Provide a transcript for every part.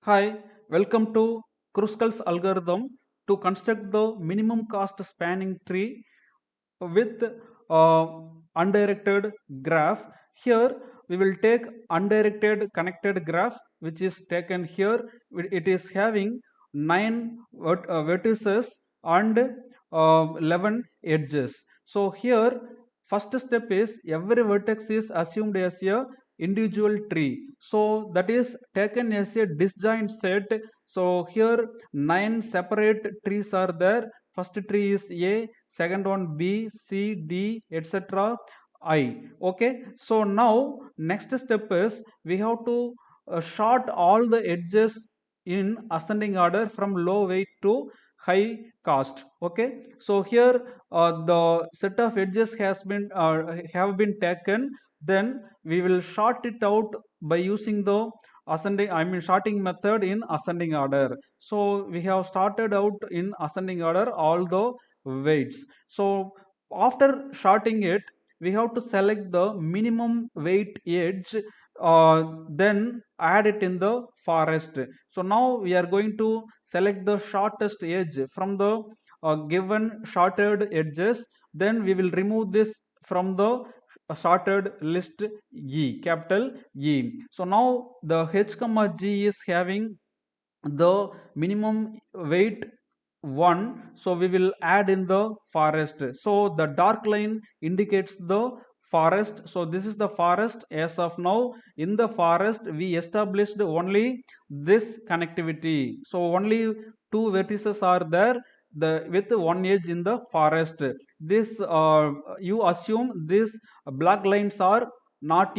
Hi, welcome to Kruskal's algorithm to construct the minimum cost spanning tree with undirected graph. Here we will take undirected connected graph which is taken here. It is having 9 vertices and 11 edges. So here first step is every vertex is assumed as a individual tree. So that is taken as a disjoint set. So here 9 separate trees are there. First tree is A, second one B, C, D, etc. I. Okay. So now next step is we have to sort all the edges in ascending order from low weight to high cost. Okay. So here the set of edges has been have been taken. Then we will sort it out by using the sorting method in ascending order. So we have started out in ascending order all the weights. So after sorting it, we have to select the minimum weight edge, then add it in the forest. So now we are going to select the shortest edge from the given sorted edges. Then we will remove this from the sorted list E, capital E. So now the H comma G is having the minimum weight 1, so we will add in the forest. So the dark line indicates the forest. So this is the forest. As of now, in the forest we established only this connectivity. So only two vertices are there, the with one edge in the forest. This you assume these black lines are not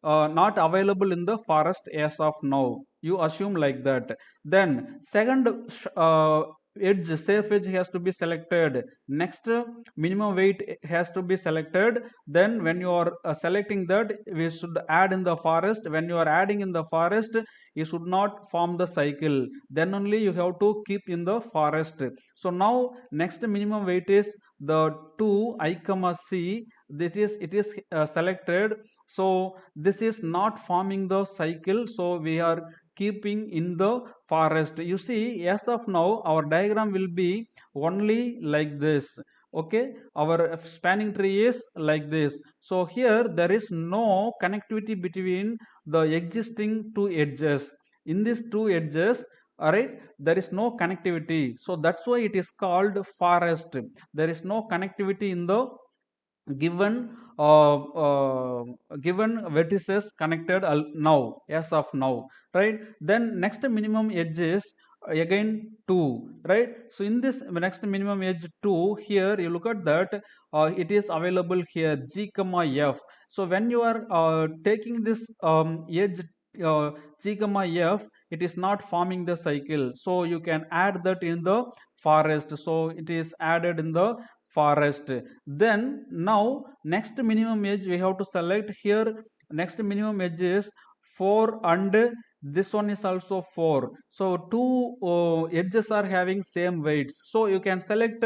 available in the forest as of now. You assume like that. Then second edge, safe edge has to be selected. Next minimum weight has to be selected. Then when you are selecting that, we should add in the forest. When you are adding in the forest, you should not form the cycle. Then only you have to keep in the forest. So now next minimum weight is the 2 I comma C. This is it is selected. So this is not forming the cycle. So we are keeping in the forest. You see, as of now our diagram will be only like this. Okay, our spanning tree is like this. So here there is no connectivity between the existing two edges. In these two edges, all right, there is no connectivity. So that's why it is called forest. There is no connectivity in the given given vertices connected now, as of now, right? Then next minimum edge is again 2, right? So in this next minimum edge 2, here you look at that, it is available here G comma F. So when you are taking this edge uh, G comma F, it is not forming the cycle, so you can add that in the forest. So it is added in the forest. Then now next minimum edge we have to select here. Next minimum edge is 4 and this one is also 4. So two edges are having same weights, so you can select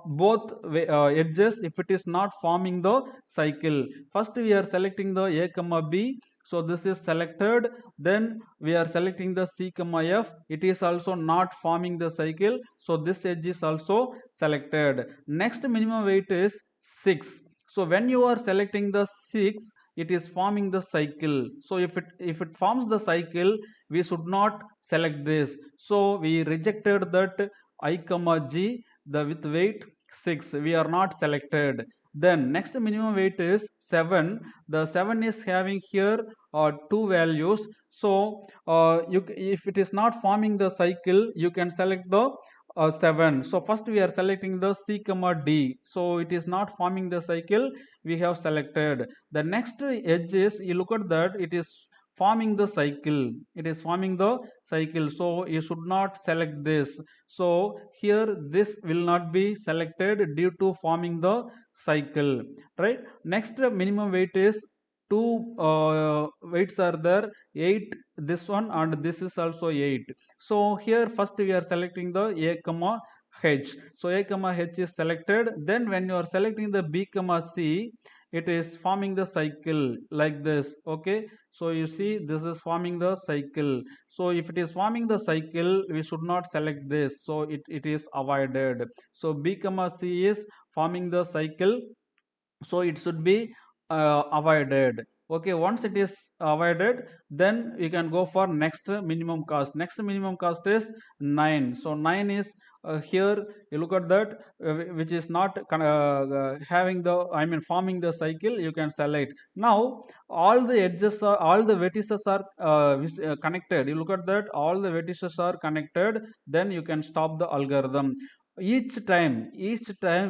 both edges if it is not forming the cycle. First we are selecting the A comma B, so this is selected. Then we are selecting the C comma F, it is also not forming the cycle, so this edge is also selected. Next minimum weight is 6. So when you are selecting the 6, it is forming the cycle. So if it forms the cycle, we should not select this. So we rejected that I comma G, the with weight 6, we are not selected. Then next minimum weight is 7. The 7 is having here two values. So if it is not forming the cycle, you can select the 7. So first we are selecting the C comma D. So it is not forming the cycle, we have selected. The next edge is, you look at that, it is forming the cycle. It is forming the cycle. So you should not select this. So here this will not be selected due to forming the cycle, right? Next minimum weight is two weights are there, 8, this one and this is also 8. So here first we are selecting the A comma H. So A comma H is selected. Then when you are selecting the B comma C, it is forming the cycle like this. Okay, so you see this is forming the cycle. So if it is forming the cycle, we should not select this, so it is avoided. So B comma C is forming the cycle, so it should be avoided. Okay, once it is avoided, then you can go for next minimum cost. Next minimum cost is 9. So 9 is here, you look at that, which is not having the, I mean forming the cycle, you can select. Now all the edges are, all the vertices are connected. You look at that, all the vertices are connected, then you can stop the algorithm. Each time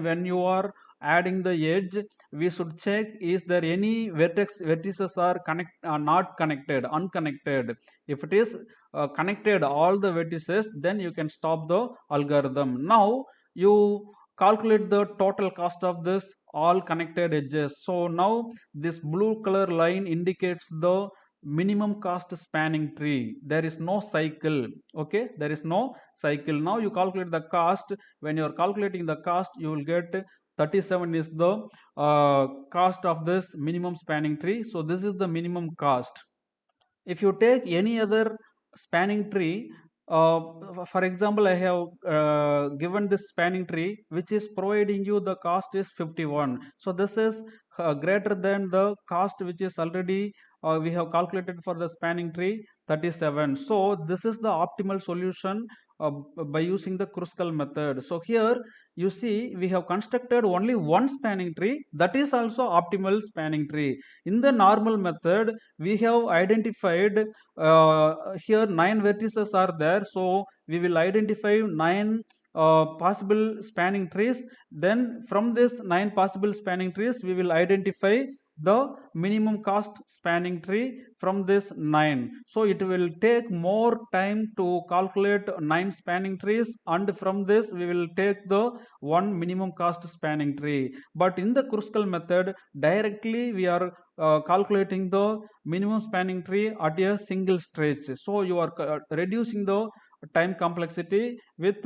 when you are adding the edge, we should check is there any vertices are not connected, unconnected. If it is connected all the vertices, then you can stop the algorithm. Now you calculate the total cost of this all connected edges. So now this blue color line indicates the minimum cost spanning tree. There is no cycle. Okay, there is no cycle. Now you calculate the cost. When you are calculating the cost, you will get 37 is the cost of this minimum spanning tree. So this is the minimum cost. If you take any other spanning tree, for example, I have given this spanning tree which is providing you the cost is 51. So this is greater than the cost which is already we have calculated for the spanning tree, 37. So this is the optimal solution by using the Kruskal method. So here you see we have constructed only one spanning tree, that is also optimal spanning tree. In the normal method, we have identified here 9 vertices are there, so we will identify 9 possible spanning trees. Then from this 9 possible spanning trees, we will identify the minimum cost spanning tree from this 9. So it will take more time to calculate 9 spanning trees, and from this we will take the one minimum cost spanning tree. But in the Kruskal method, directly we are calculating the minimum spanning tree at a single stretch. So you are reducing the time complexity with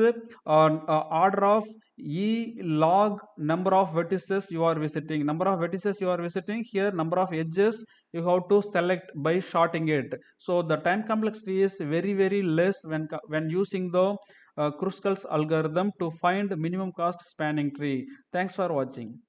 order of e log number of vertices you are visiting. Number of vertices you are visiting, here number of edges you have to select by shorting it. So the time complexity is very less when using the Kruskal's algorithm to find minimum cost spanning tree. Thanks for watching.